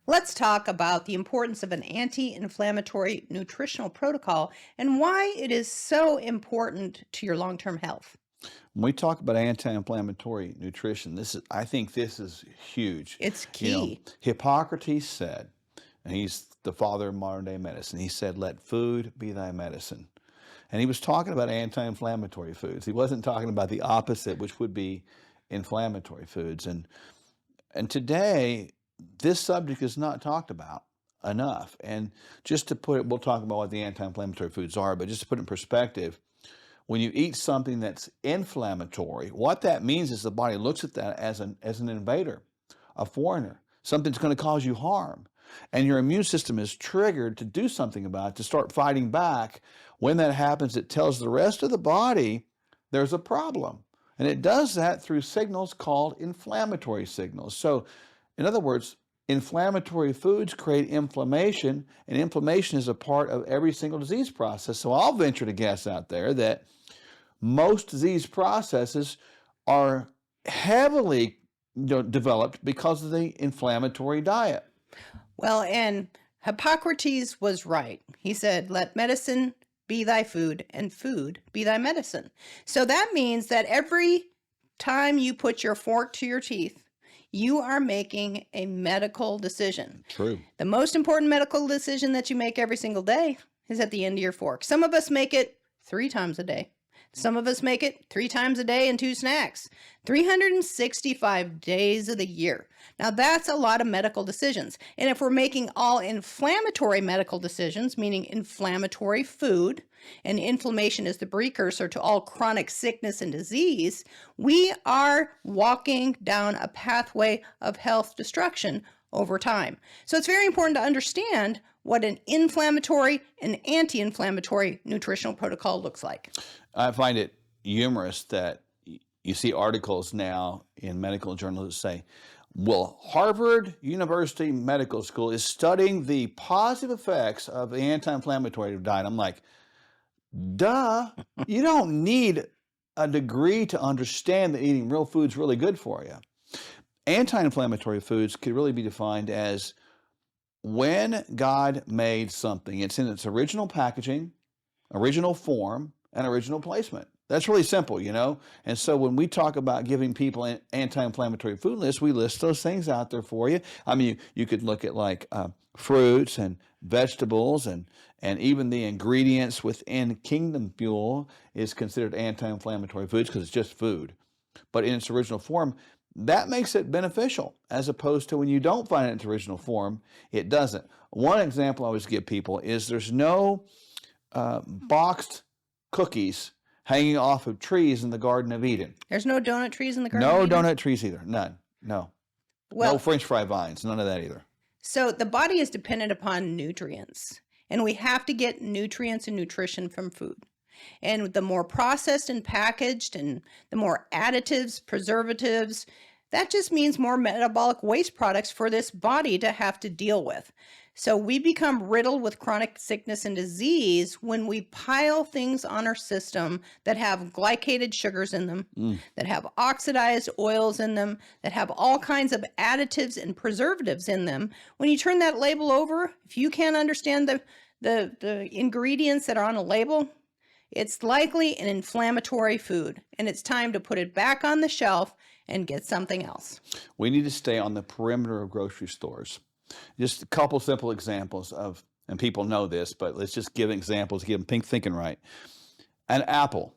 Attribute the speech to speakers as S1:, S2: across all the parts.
S1: Let's talk about the importance of an anti-inflammatory nutritional protocol and why it is so important to your long-term health.
S2: When we talk about anti-inflammatory nutrition, I think this is huge.
S1: It's
S2: You know,
S1: key.
S2: Hippocrates said, and he's the father of modern day medicine, he said, "Let food be thy medicine." And he was talking about anti-inflammatory foods. He wasn't talking about the opposite, which would be inflammatory foods. And today, this subject is not talked about enough. And just to put it, we'll talk about what the anti-inflammatory foods are, but just to put it in perspective, when you eat something that's inflammatory, what that means is the body looks at that as an invader, a foreigner, something that's going to cause you harm. And your immune system is triggered to do something about it, to start fighting back. When that happens, it tells the rest of the body there's a problem. And it does that through signals called inflammatory signals. So, in other words, inflammatory foods create inflammation, and inflammation is a part of every single disease process. So I'll venture to guess out there that most disease processes are heavily developed because of the inflammatory diet.
S1: Well, and Hippocrates was right. He said, let medicine be thy food and food be thy medicine. So that means that every time you put your fork to your teeth, you are making a medical decision.
S2: True.
S1: The most important medical decision that you make every single day is at the end of your fork. Some of us make it 3 times a day. Some of us make it 3 times a day and 2 snacks. 365 days of the year. Now that's a lot of medical decisions. And if we're making all inflammatory medical decisions, meaning inflammatory food, and inflammation is the precursor to all chronic sickness and disease, we are walking down a pathway of health destruction over time. So it's very important to understand what an inflammatory and anti-inflammatory nutritional protocol looks like.
S2: I find it humorous that you see articles now in medical journals that say, well, Harvard University Medical School is studying the positive effects of the anti-inflammatory diet. I'm like, duh, you don't need a degree to understand that eating real food is really good for you. Anti-inflammatory foods could really be defined as when God made something, it's in its original packaging, original form, and original placement. That's really simple, you know? And so when we talk about giving people an anti-inflammatory food list, we list those things out there for you. I mean, you could look at like fruits and vegetables and even the ingredients within Kingdom Fuel is considered anti-inflammatory foods because it's just food. But in its original form, that makes it beneficial as opposed to when you don't find it in its original form, it doesn't. One example I always give people is there's no boxed cookies hanging off of trees in the Garden of Eden.
S1: There's no donut trees in the Garden
S2: No
S1: of Eden?
S2: donut trees either. None. No.
S1: Well,
S2: No French fry vines. None of that either.
S1: so the body is dependent upon nutrients, and we have to get nutrients and nutrition from food. And the more processed and packaged and the more additives, preservatives, that just means more metabolic waste products for this body to have to deal with. So we become riddled with chronic sickness and disease when we pile things on our system that have glycated sugars in them, that have oxidized oils in them, that have all kinds of additives and preservatives in them. When you turn that label over, if you can't understand the ingredients that are on a label, it's likely an inflammatory food, and it's time to put it back on the shelf and get something else.
S2: We need to stay on the perimeter of grocery stores. Just a couple simple examples of, and people know this, but let's just give examples, give them pink thinking right. An apple,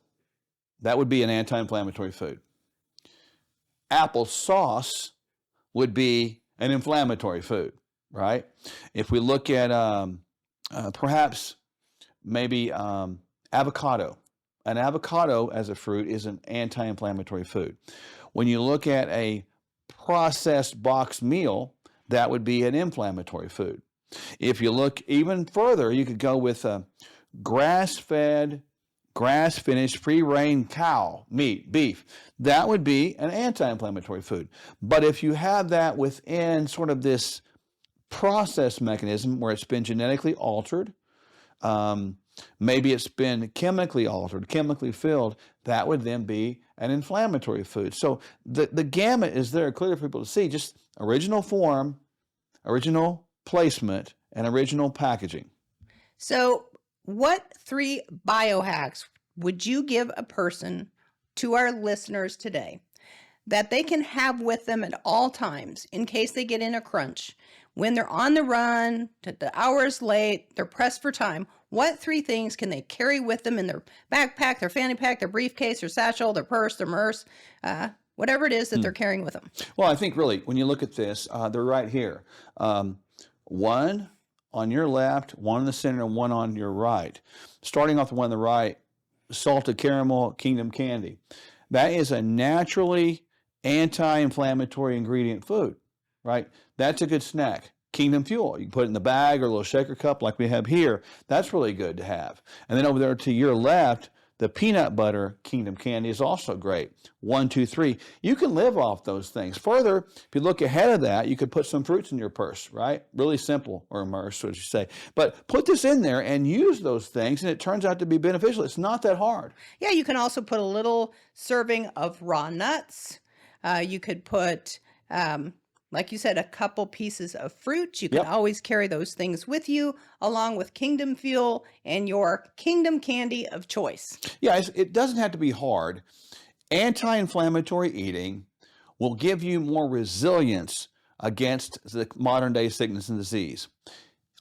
S2: that would be an anti-inflammatory food. Apple sauce would be an inflammatory food, right? If we look at perhaps maybe avocado. An avocado as a fruit is an anti-inflammatory food. When you look at a processed boxed meal, that would be an inflammatory food. If you look even further, you could go with grass-fed, grass-finished, free-range cow meat, beef. That would be an anti-inflammatory food. But if you have that within sort of this process mechanism where it's been genetically altered, maybe it's been chemically altered, chemically filled, that would then be an inflammatory food. So the gamut is there clear for people to see. Just original form, original placement, and original packaging.
S1: So, what 3 biohacks would you give a person, to our listeners today, that they can have with them at all times in case they get in a crunch? When they're on the run, the hour's late, they're pressed for time, what 3 things can they carry with them in their backpack, their fanny pack, their briefcase, their satchel, their purse, their MERS, whatever it is that they're carrying with them?
S2: Well, I think really, when you look at this, they're right here. One on your left, one in the center, and one on your right. Starting off the one on the right, salted caramel Kingdom candy. That is a naturally anti-inflammatory ingredient food, right? That's a good snack. Kingdom Fuel, you can put it in the bag or a little shaker cup like we have here. That's really good to have. And then over there to your left, the peanut butter Kingdom candy is also great. 1, 2, 3. You can live off those things. Further, if you look ahead of that, you could put some fruits in your purse, right? Really simple, or immerse, what you say. But put this in there and use those things, and it turns out to be beneficial. It's not that hard.
S1: Yeah, you can also put a little serving of raw nuts. You could put, like you said, a couple pieces of fruit. You can always carry those things with you, along with Kingdom Fuel and your Kingdom candy of choice.
S2: Yeah, it doesn't have to be hard. Anti-inflammatory eating will give you more resilience against the modern day sickness and disease.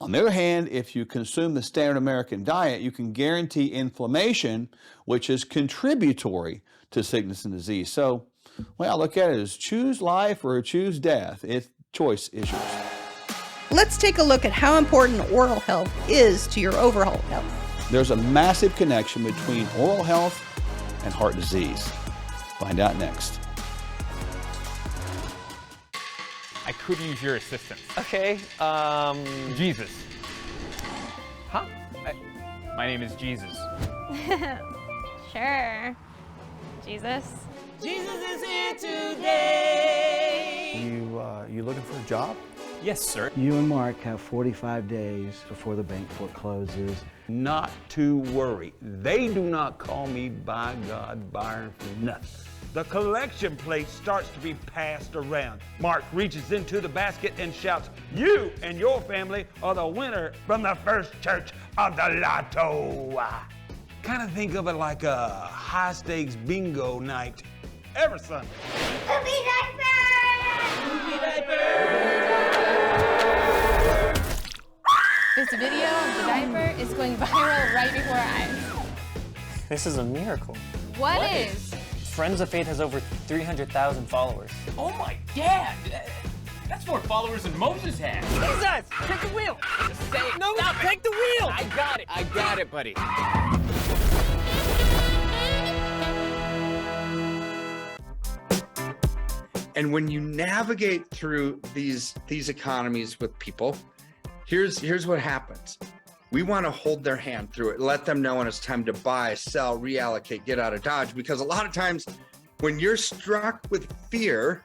S2: On the other hand, if you consume the standard American diet, you can guarantee inflammation, which is contributory to sickness and disease. So, well, I look at it as choose life or choose death. Choice is yours.
S1: Let's take a look at how important oral health is to your overall health.
S2: There's a massive connection between oral health and heart disease. Find out next.
S3: I could use your assistance.
S4: Okay,
S3: Jesus. Huh? My name is Jesus.
S5: Sure. Jesus.
S4: Jesus is here today.
S6: You looking for a job?
S3: Yes, sir.
S6: You and Mark have 45 days before the bank forecloses.
S7: Not to worry. They do not call me, by God, Byron, for nothing. The collection plate starts to be passed around. Mark reaches into the basket and shouts, "You and your family are the winner from the first church of the lotto." Kind of think of it like a high-stakes bingo night every Sunday.
S5: Poopy diaper!
S4: Poopy diaper!
S5: This video of the diaper is going viral right before our eyes.
S8: This is a miracle.
S5: What is?
S8: Friends of Faith has over 300,000 followers.
S3: Oh my dad! That's more followers than Moses had.
S4: Jesus! Take the wheel! No, stop! Take the wheel!
S3: I got it, buddy.
S9: And when you navigate through these economies with people, here's what happens. We want to hold their hand through it, let them know when it's time to buy, sell, reallocate, get out of Dodge. Because a lot of times when you're struck with fear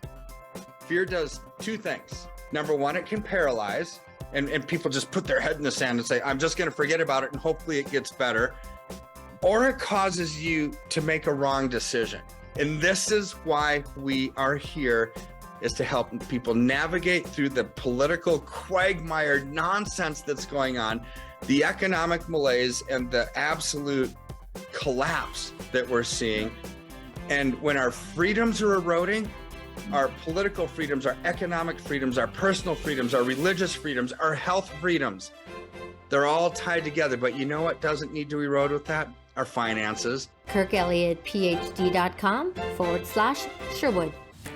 S9: does 2 things. Number 1, it can paralyze, and people just put their head in the sand and say, I'm just going to forget about it and hopefully it gets better. Or it causes you to make a wrong decision. And this is why we are here, is to help people navigate through the political quagmire nonsense that's going on, the economic malaise, and the absolute collapse that we're seeing. And when our freedoms are eroding, our political freedoms, our economic freedoms, our personal freedoms, our religious freedoms, our health freedoms, they're all tied together. But you know what doesn't need to erode with that? Our finances.
S10: KirkElliottPhD.com/Sherwood.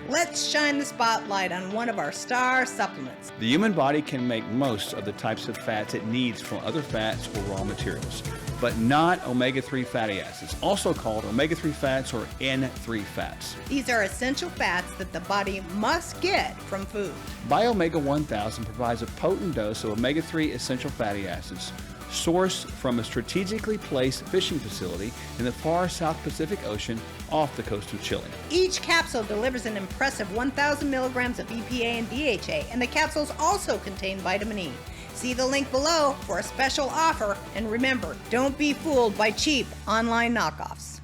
S1: Let's shine the spotlight on one of our star supplements.
S2: The human body can make most of the types of fats it needs from other fats or raw materials, but not omega-3 fatty acids, also called omega-3 fats or N3 fats.
S1: These are essential fats that the body must get from food.
S2: Biomega 1000 provides a potent dose of omega-3 essential fatty acids sourced from a strategically placed fishing facility in the far South Pacific Ocean off the coast of Chile.
S1: Each capsule delivers an impressive 1,000 milligrams of EPA and DHA, and the capsules also contain vitamin E. See the link below for a special offer, and remember, don't be fooled by cheap online knockoffs.